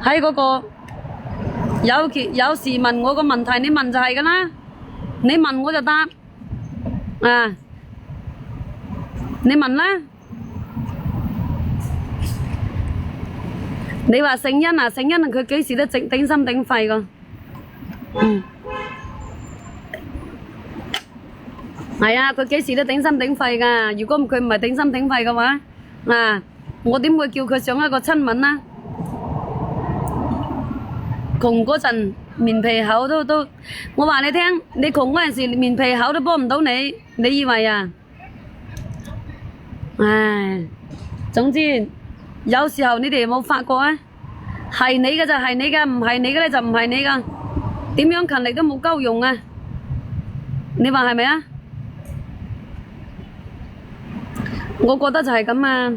喺嗰個有時問我個問題，你問就係㗎啦，你問我就答啊，你問啦。你話聖恩啊，聖恩佢幾時都頂心頂肺㗎，係啊，佢幾時都頂心頂肺㗎。如果佢唔係頂心頂肺嘅話，我點會叫佢上一個親吻啊？窮嗰陣面皮厚都，我話你聽，你窮嗰陣時面皮厚都幫唔到你，你以為啊？唉，總之有時候你哋有冇發覺啊？係你嘅就係你嘅，唔係你嘅咧就唔係你嘅，點樣勤力都冇鳩用啊！你話係咪啊？我覺得就係咁啊！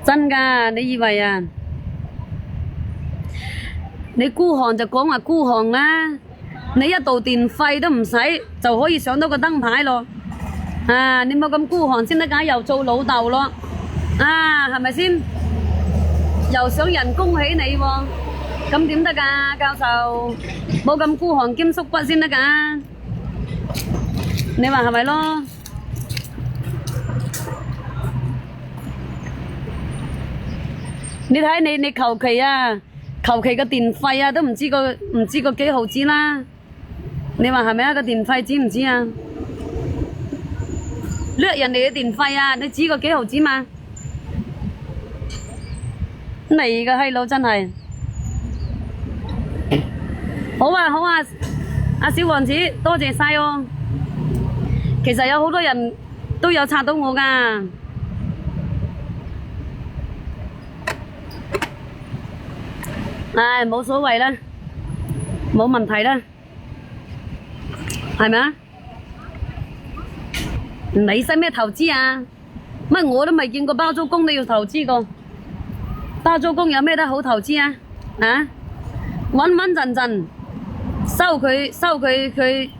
真㗎，你以為啊？你孤寒就講話孤寒啦，你一度電費都唔使就可以上到個燈牌咯。你冇咁孤寒先得㗎，又做老豆咯，係咪先？又想人恭喜你喎，咁點得㗎，教授？冇咁孤寒兼縮骨先得㗎，你話係咪咯？你睇你求其個電費啊，都唔知個幾毫子啦。你話係咪啊？個電費知唔知啊？掠人哋嘅電費啊，你知個幾毫子嘛？你個閪佬真係好啊好啊！阿小王子多謝晒哦。其實有好多人都有刷到我㗎。唉，冇所謂啦，冇問題啦，係咪啊？你使咩投資啊？乜我都未見過包租公都要投資過，包租公有咩得好投資啊？穩穩陣陣收佢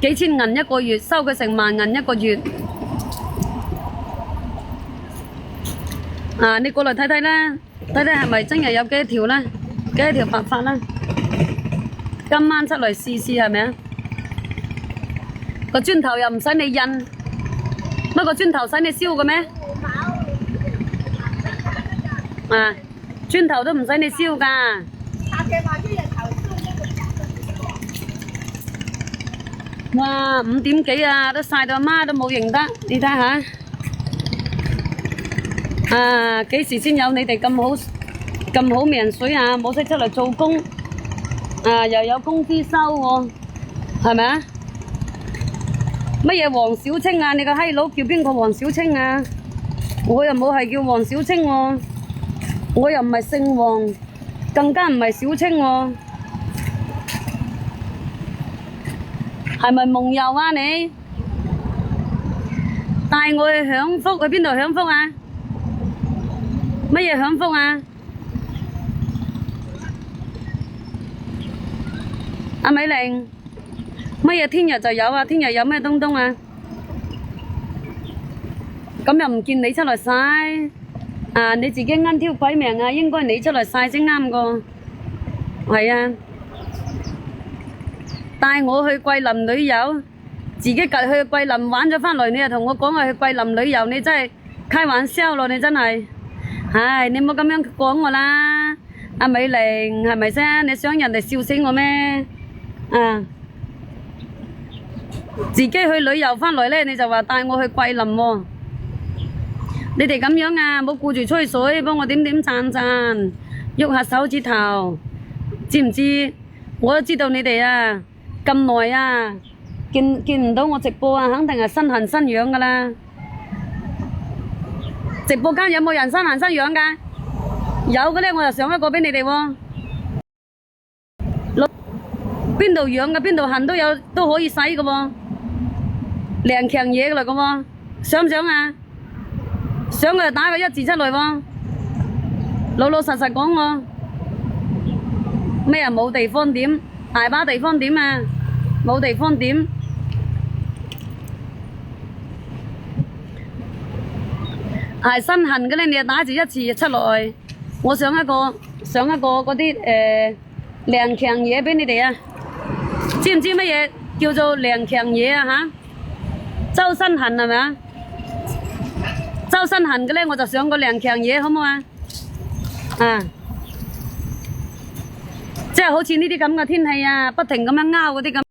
幾千銀一個月，收佢成萬銀一個月。你過嚟睇睇啦，睇睇係咪真係有幾多條啦？幾多條白髮啦？今晚出嚟試試係咪啊？個磚頭又唔使你印，乜個磚頭使你燒嘅咩？磚頭都唔使你燒㗎。哇，5點幾啊，都曬到阿媽都冇認得，你睇下。幾時先有你哋咁好命水啊？冇識出嚟做工，又有工資收喎，係咪啊？乜嘢黃小清啊？你個閪佬叫邊個黃小清啊？我又冇係叫黃小清喎，我又唔係姓黃，更加唔係小清喎，係咪夢遊啊你？帶我去享福，去邊度享福啊？乜嘢享福啊？阿美玲，乜嘢聽日就有啊？聽日有咩東東啊？咁又唔見你出嚟曬，你自己啱挑鬼命啊！應該你出嚟曬先啱個，係啊！帶我去桂林旅遊，自己趌去桂林玩咗返嚟，你又同我講話去桂林旅遊，你真係開玩笑咯！你真係，唉，你唔好咁樣講我啦，阿美玲係咪先？你想人哋笑死我咩？自己去旅遊返嚟咧，你就話帶我去桂林喎。你哋咁樣啊，冇顧住吹水，幫我點點讚讚，喐下手指頭，知唔知？我都知道你哋啊，咁耐啊，見唔到我直播啊，肯定係身痕身癢噶啦。直播間有冇人身痕身癢㗎？有嘅咧，我就上一個俾你哋喎。邊度癢嘅邊度痕都可以洗嘅喎，靚強嘢嚟嘅喎，想唔想啊？想嘅就打個1字出嚟喎，老老實實講喎。咩啊？冇地方點，大把地方點啊，冇地方點。係身痕嘅咧，你就打住一次出落去。我上一個嗰啲涼強嘢俾你哋啊，知唔知乜嘢叫做涼強嘢啊嚇？周身痕係咪啊？周身痕嘅咧，我就上個涼強嘢好唔好啊？啊！即係好似呢啲咁嘅天氣啊，不停咁樣拗嗰啲咁。